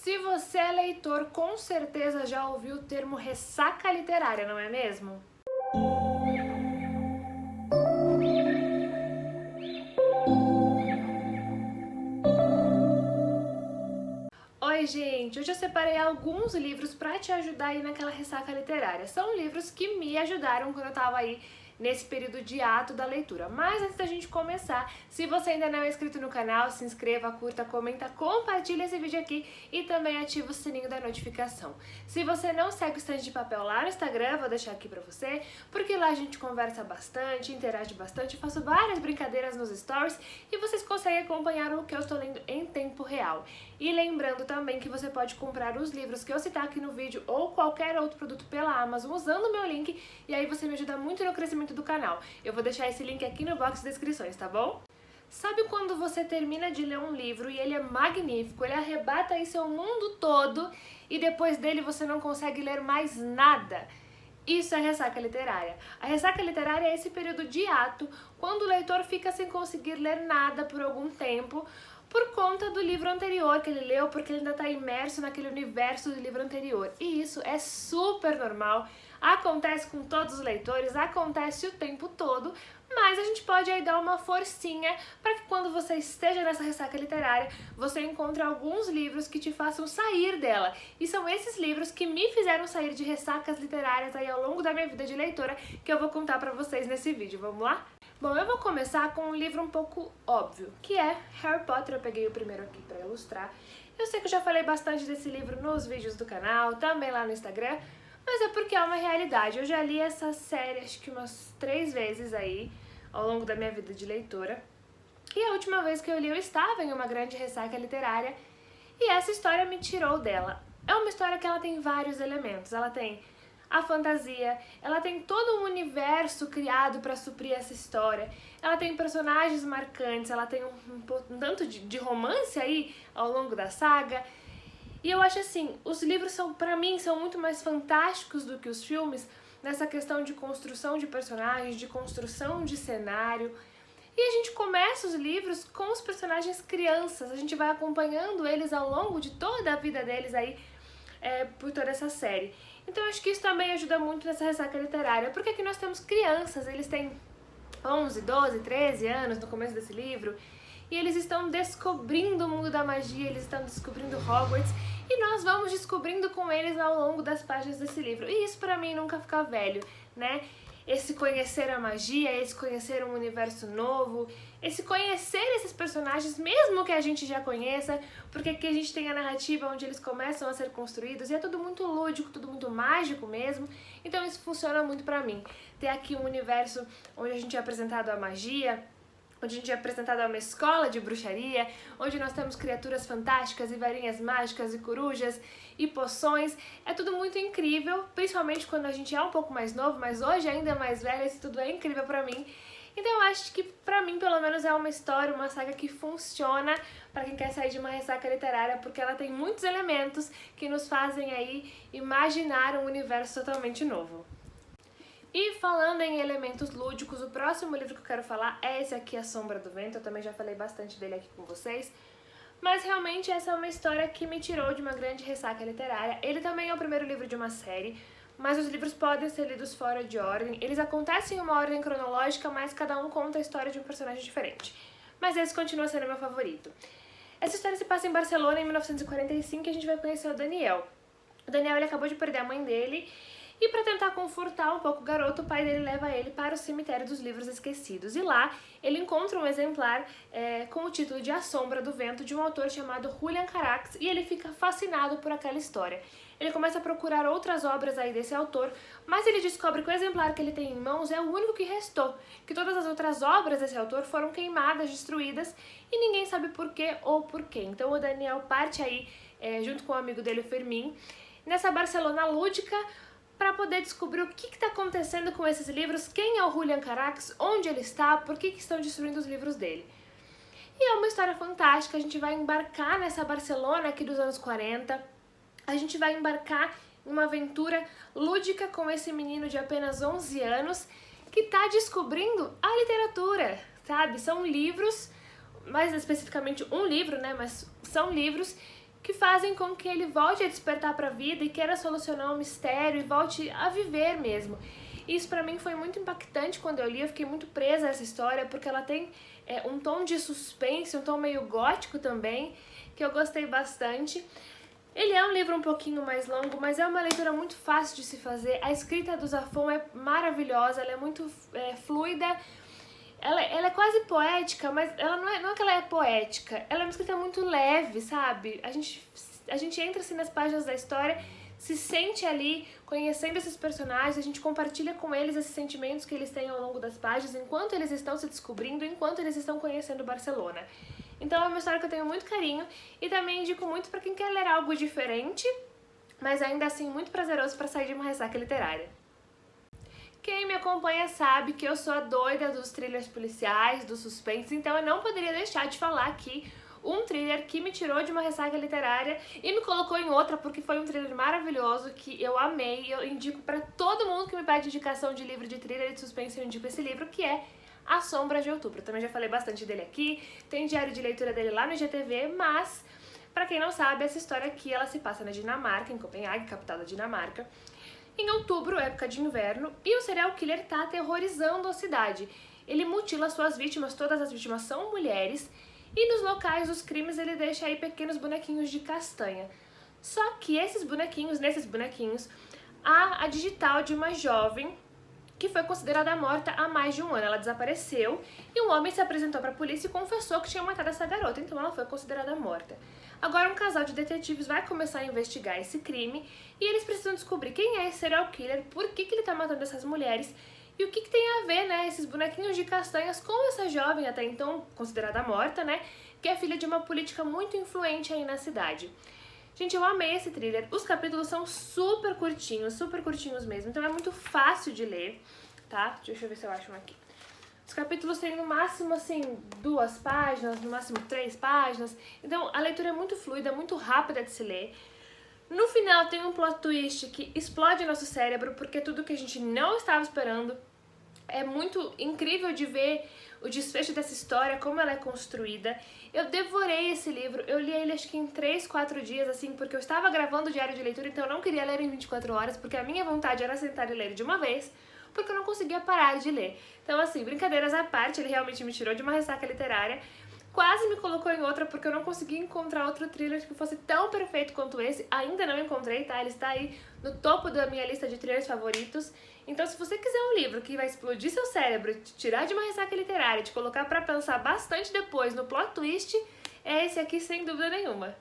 Se você é leitor, com certeza já ouviu o termo ressaca literária, não é mesmo? Oi, gente! Hoje eu separei alguns livros para te ajudar aí naquela ressaca literária. São livros que me ajudaram quando eu tava aí nesse período de ato da leitura. Mas antes da gente começar, se você ainda não é inscrito no canal, se inscreva, curta, comenta, compartilha esse vídeo aqui e também ativa o sininho da notificação. Se você não segue o Estante de Papel lá no Instagram, vou deixar aqui pra você, porque lá a gente conversa bastante, interage bastante, eu faço várias brincadeiras nos stories e vocês conseguem acompanhar o que eu estou lendo em tempo real. E lembrando também que você pode comprar os livros que eu citar aqui no vídeo ou qualquer outro produto pela Amazon usando o meu link e aí você me ajuda muito no crescimento do canal. Eu vou deixar esse link aqui no box de descrições, tá bom? Sabe quando você termina de ler um livro e ele é magnífico, ele arrebata aí seu mundo todo e depois dele você não consegue ler mais nada? Isso é ressaca literária. A ressaca literária é esse período de ato, quando o leitor fica sem conseguir ler nada por algum tempo, por conta do livro anterior que ele leu, porque ele ainda está imerso naquele universo do livro anterior. E isso é super normal, acontece com todos os leitores, acontece o tempo todo, mas a gente pode aí dar uma forcinha para que quando você esteja nessa ressaca literária, você encontre alguns livros que te façam sair dela. E são esses livros que me fizeram sair de ressacas literárias aí ao longo da minha vida de leitora que eu vou contar para vocês nesse vídeo. Vamos lá? Bom, eu vou começar com um livro um pouco óbvio, que é Harry Potter. Eu peguei o primeiro aqui para ilustrar. Eu sei que eu já falei bastante desse livro nos vídeos do canal, também lá no Instagram, mas é porque é uma realidade. Eu já li essa série acho que umas 3 vezes aí, ao longo da minha vida de leitora. E a última vez que eu li eu estava em uma grande ressaca literária e essa história me tirou dela. É uma história que ela tem vários elementos. Ela tem a fantasia, ela tem todo um universo criado para suprir essa história, ela tem personagens marcantes, ela tem um tanto de romance aí ao longo da saga. E eu acho assim, os livros para mim, são muito mais fantásticos do que os filmes nessa questão de construção de personagens, de construção de cenário. E a gente começa os livros com os personagens crianças, a gente vai acompanhando eles ao longo de toda a vida deles aí, por toda essa série. Então acho que isso também ajuda muito nessa ressaca literária, porque aqui nós temos crianças, eles têm 11, 12, 13 anos no começo desse livro, e eles estão descobrindo o mundo da magia, eles estão descobrindo Hogwarts, e nós vamos descobrindo com eles ao longo das páginas desse livro. E isso pra mim nunca fica velho, né? Esse conhecer a magia, esse conhecer um universo novo, esse conhecer esses personagens, mesmo que a gente já conheça, porque aqui a gente tem a narrativa onde eles começam a ser construídos e é tudo muito lúdico, tudo muito mágico mesmo, então isso funciona muito pra mim. Ter aqui um universo onde a gente é apresentado a magia, onde a gente é apresentado a uma escola de bruxaria, onde nós temos criaturas fantásticas e varinhas mágicas e corujas e poções. É tudo muito incrível, principalmente quando a gente é um pouco mais novo, mas hoje ainda mais velha, isso tudo é incrível pra mim. Então eu acho que pra mim, pelo menos, é uma história, uma saga que funciona pra quem quer sair de uma ressaca literária, porque ela tem muitos elementos que nos fazem aí imaginar um universo totalmente novo. E falando em elementos lúdicos, o próximo livro que eu quero falar é esse aqui, A Sombra do Vento. Eu também já falei bastante dele aqui com vocês. Mas realmente essa é uma história que me tirou de uma grande ressaca literária. Ele também é o primeiro livro de uma série, mas os livros podem ser lidos fora de ordem. Eles acontecem em uma ordem cronológica, mas cada um conta a história de um personagem diferente. Mas esse continua sendo meu favorito. Essa história se passa em Barcelona em 1945 e a gente vai conhecer o Daniel. O Daniel, ele acabou de perder a mãe dele. E para tentar confortar um pouco o garoto, o pai dele leva ele para o cemitério dos livros esquecidos. E lá ele encontra um exemplar com o título de A Sombra do Vento, de um autor chamado Julian Carax, e ele fica fascinado por aquela história. Ele começa a procurar outras obras aí desse autor, mas ele descobre que o exemplar que ele tem em mãos é o único que restou, que todas as outras obras desse autor foram queimadas, destruídas, e ninguém sabe por quê ou porquê. Então o Daniel parte aí, junto com o amigo dele, o Fermín, nessa Barcelona lúdica, para poder descobrir o que está acontecendo com esses livros, quem é o Julian Carax, onde ele está, por que estão destruindo os livros dele. E é uma história fantástica, a gente vai embarcar nessa Barcelona aqui dos anos 40, a gente vai embarcar em uma aventura lúdica com esse menino de apenas 11 anos que está descobrindo a literatura, sabe? São livros, mais especificamente um livro, né? Mas são livros que fazem com que ele volte a despertar para a vida e queira solucionar um mistério e volte a viver mesmo. Isso pra mim foi muito impactante quando eu li, eu fiquei muito presa a essa história, porque ela tem um tom de suspense, um tom meio gótico também, que eu gostei bastante. Ele é um livro um pouquinho mais longo, mas é uma leitura muito fácil de se fazer. A escrita do Zafón é maravilhosa, ela é muito fluida, ela é quase poética, mas ela não é que ela é poética, ela é uma escrita muito leve, sabe? A gente entra assim nas páginas da história, se sente ali conhecendo esses personagens, a gente compartilha com eles esses sentimentos que eles têm ao longo das páginas, enquanto eles estão se descobrindo, enquanto eles estão conhecendo Barcelona. Então é uma história que eu tenho muito carinho e também indico muito para quem quer ler algo diferente, mas ainda assim muito prazeroso para sair de uma ressaca literária. Quem me acompanha sabe que eu sou a doida dos thrillers policiais, dos suspense, então eu não poderia deixar de falar aqui um thriller que me tirou de uma ressaca literária e me colocou em outra, porque foi um thriller maravilhoso que eu amei. Eu indico pra todo mundo que me pede indicação de livro de thriller e de suspense, eu indico esse livro, que é A Sombra de Outubro. Eu também já falei bastante dele aqui, tem diário de leitura dele lá no IGTV, mas pra quem não sabe, essa história aqui ela se passa na Dinamarca, em Copenhague, capital da Dinamarca, em outubro, época de inverno, e o serial killer tá aterrorizando a cidade. Ele mutila suas vítimas, todas as vítimas são mulheres, e nos locais dos crimes ele deixa aí pequenos bonequinhos de castanha. Só que nesses bonequinhos, há a digital de uma jovem que foi considerada morta há mais de um ano. Ela desapareceu e um homem se apresentou para a polícia e confessou que tinha matado essa garota, então ela foi considerada morta. Agora um casal de detetives vai começar a investigar esse crime e eles precisam descobrir quem é esse serial killer, por que ele tá matando essas mulheres e o que tem a ver, né, esses bonequinhos de castanhas com essa jovem até então considerada morta, né, que é filha de uma política muito influente aí na cidade. Gente, eu amei esse thriller. Os capítulos são super curtinhos mesmo, então é muito fácil de ler, tá? Deixa eu ver se eu acho um aqui. Os capítulos têm no máximo, assim, 2 páginas, no máximo 3 páginas, então a leitura é muito fluida, muito rápida de se ler. No final tem um plot twist que explode nosso cérebro, porque é tudo que a gente não estava esperando. É muito incrível de ver o desfecho dessa história, como ela é construída. Eu devorei esse livro, eu li ele acho que em 3, 4 dias, assim, porque eu estava gravando o diário de leitura, então eu não queria ler em 24 horas, porque a minha vontade era sentar e ler de uma vez, porque eu não conseguia parar de ler. Então, assim, brincadeiras à parte, ele realmente me tirou de uma ressaca literária, quase me colocou em outra, porque eu não conseguia encontrar outro thriller que fosse tão perfeito quanto esse. Ainda não encontrei, tá? Ele está aí no topo da minha lista de thrillers favoritos. Então, se você quiser um livro que vai explodir seu cérebro, te tirar de uma ressaca literária, te colocar pra pensar bastante depois no plot twist, é esse aqui sem dúvida nenhuma.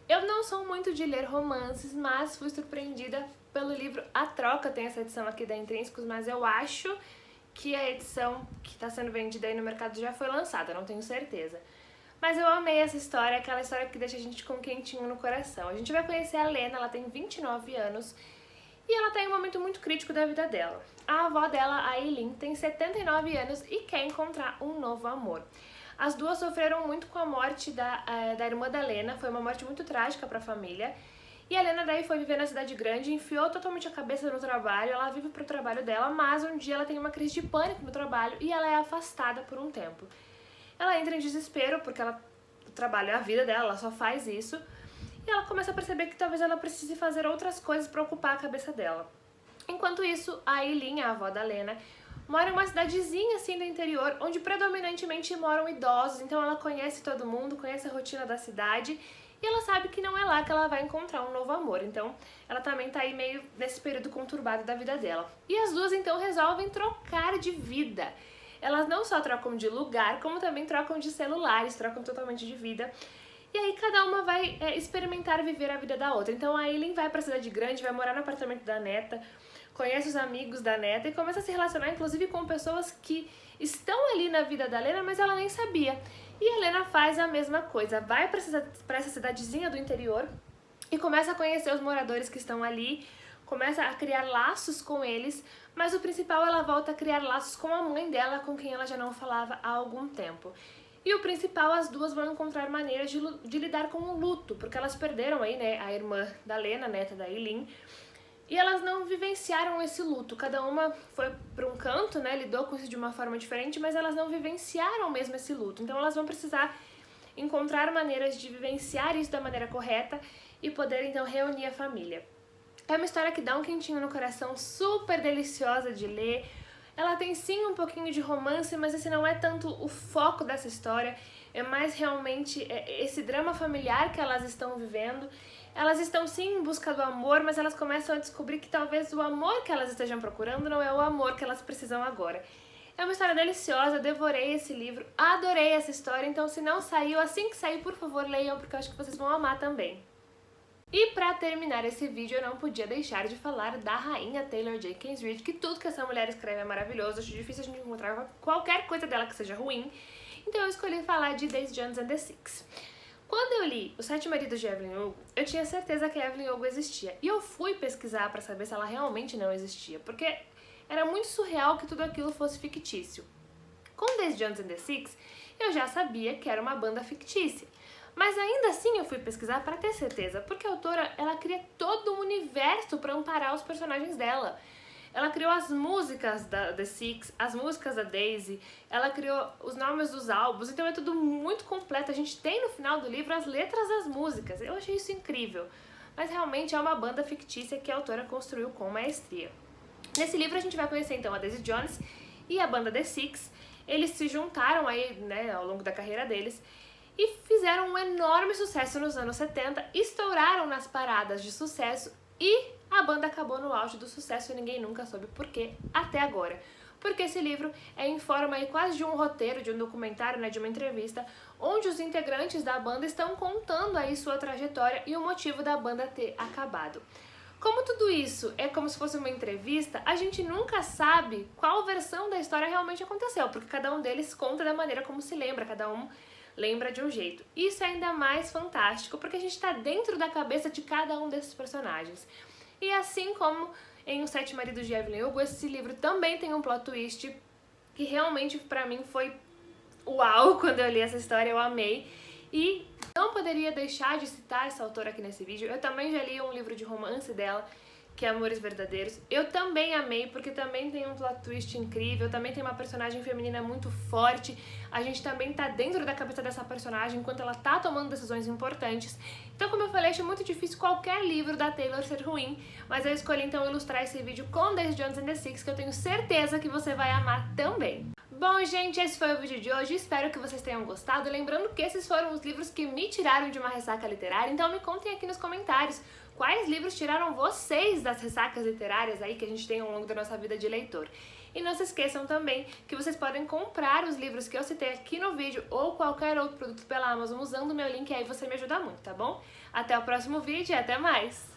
Eu não sou muito de ler romances, mas fui surpreendida pelo livro A Troca. Tem essa edição aqui da Intrínsecos, mas eu acho que a edição que está sendo vendida aí no mercado já foi lançada, não tenho certeza. Mas eu amei essa história, aquela história que deixa a gente com um quentinho no coração. A gente vai conhecer a Lena, ela tem 29 anos e ela tá em um momento muito crítico da vida dela. A avó dela, a Eileen, tem 79 anos e quer encontrar um novo amor. As duas sofreram muito com a morte da irmã da Lena, foi uma morte muito trágica para a família. E a Lena daí foi viver na cidade grande, enfiou totalmente a cabeça no trabalho, ela vive pro trabalho dela, mas um dia ela tem uma crise de pânico no trabalho e ela é afastada por um tempo. Ela entra em desespero porque o trabalho é a vida dela, ela só faz isso. E ela começa a perceber que talvez ela precise fazer outras coisas para ocupar a cabeça dela. Enquanto isso, a Eileen, a avó da Lena, mora em uma cidadezinha assim do interior, onde predominantemente moram idosos, então ela conhece todo mundo, conhece a rotina da cidade, e ela sabe que não é lá que ela vai encontrar um novo amor, então ela também tá aí meio nesse período conturbado da vida dela. E as duas então resolvem trocar de vida. Elas não só trocam de lugar, como também trocam de celulares, trocam totalmente de vida. E aí cada uma vai experimentar viver a vida da outra. Então a Eileen vai pra cidade grande, vai morar no apartamento da neta, conhece os amigos da neta e começa a se relacionar inclusive com pessoas que estão ali na vida da Lena, mas ela nem sabia. E a Lena faz a mesma coisa, vai pra essa cidadezinha do interior e começa a conhecer os moradores que estão ali, começa a criar laços com eles, mas o principal, ela volta a criar laços com a mãe dela, com quem ela já não falava há algum tempo. E o principal, as duas vão encontrar maneiras de lidar com o luto, porque elas perderam aí, né, a irmã da Lena, neta da Eileen, e elas não vivenciaram esse luto. Cada uma foi para um canto, né, lidou com isso de uma forma diferente, mas elas não vivenciaram mesmo esse luto. Então elas vão precisar encontrar maneiras de vivenciar isso da maneira correta e poder então reunir a família. É uma história que dá um quentinho no coração, super deliciosa de ler. Ela tem sim um pouquinho de romance, mas esse não é tanto o foco dessa história, é mais realmente esse drama familiar que elas estão vivendo. Elas estão sim em busca do amor, mas elas começam a descobrir que talvez o amor que elas estejam procurando não é o amor que elas precisam agora. É uma história deliciosa, devorei esse livro, adorei essa história, então se não saiu, assim que sair, por favor, leiam, porque eu acho que vocês vão amar também. E pra terminar esse vídeo, eu não podia deixar de falar da rainha Taylor Jenkins Reid, que tudo que essa mulher escreve é maravilhoso, acho difícil a gente encontrar qualquer coisa dela que seja ruim, então eu escolhi falar de Daisy Jones and the Six. Quando eu li Os Sete Maridos de Evelyn Hugo, eu tinha certeza que a Evelyn Hugo existia, e eu fui pesquisar pra saber se ela realmente não existia, porque era muito surreal que tudo aquilo fosse fictício. Com Daisy Jones and the Six, eu já sabia que era uma banda fictícia. Mas ainda assim eu fui pesquisar para ter certeza, porque a autora ela cria todo um universo para amparar os personagens dela. Ela criou as músicas da The Six, as músicas da Daisy, ela criou os nomes dos álbuns, então é tudo muito completo. A gente tem no final do livro as letras das músicas, eu achei isso incrível. Mas realmente é uma banda fictícia que a autora construiu com maestria. Nesse livro a gente vai conhecer então a Daisy Jones e a banda The Six. Eles se juntaram aí, né, ao longo da carreira deles e fizeram um enorme sucesso nos anos 70, estouraram nas paradas de sucesso e a banda acabou no auge do sucesso e ninguém nunca soube por quê até agora. Porque esse livro é em forma aí quase de um roteiro, de um documentário, né, de uma entrevista, onde os integrantes da banda estão contando aí sua trajetória e o motivo da banda ter acabado. Como tudo isso é como se fosse uma entrevista, a gente nunca sabe qual versão da história realmente aconteceu, porque cada um deles conta da maneira como se lembra, cada um lembra de um jeito. Isso é ainda mais fantástico, porque a gente está dentro da cabeça de cada um desses personagens. E assim como em Os Sete Maridos de Evelyn Hugo, esse livro também tem um plot twist que realmente pra mim foi uau quando eu li essa história, eu amei. E não poderia deixar de citar essa autora aqui nesse vídeo. Eu também já li um livro de romance dela, que é Amores Verdadeiros. Eu também amei, porque também tem um plot twist incrível, também tem uma personagem feminina muito forte. A gente também tá dentro da cabeça dessa personagem enquanto ela tá tomando decisões importantes. Então, como eu falei, acho muito difícil qualquer livro da Taylor ser ruim, mas eu escolhi então ilustrar esse vídeo com Daisy Jones and the Six, que eu tenho certeza que você vai amar também. Bom, gente, esse foi o vídeo de hoje, espero que vocês tenham gostado. Lembrando que esses foram os livros que me tiraram de uma ressaca literária, então me contem aqui nos comentários quais livros tiraram vocês das ressacas literárias aí que a gente tem ao longo da nossa vida de leitor. E não se esqueçam também que vocês podem comprar os livros que eu citei aqui no vídeo ou qualquer outro produto pela Amazon usando o meu link, aí você me ajuda muito, tá bom? Até o próximo vídeo e até mais!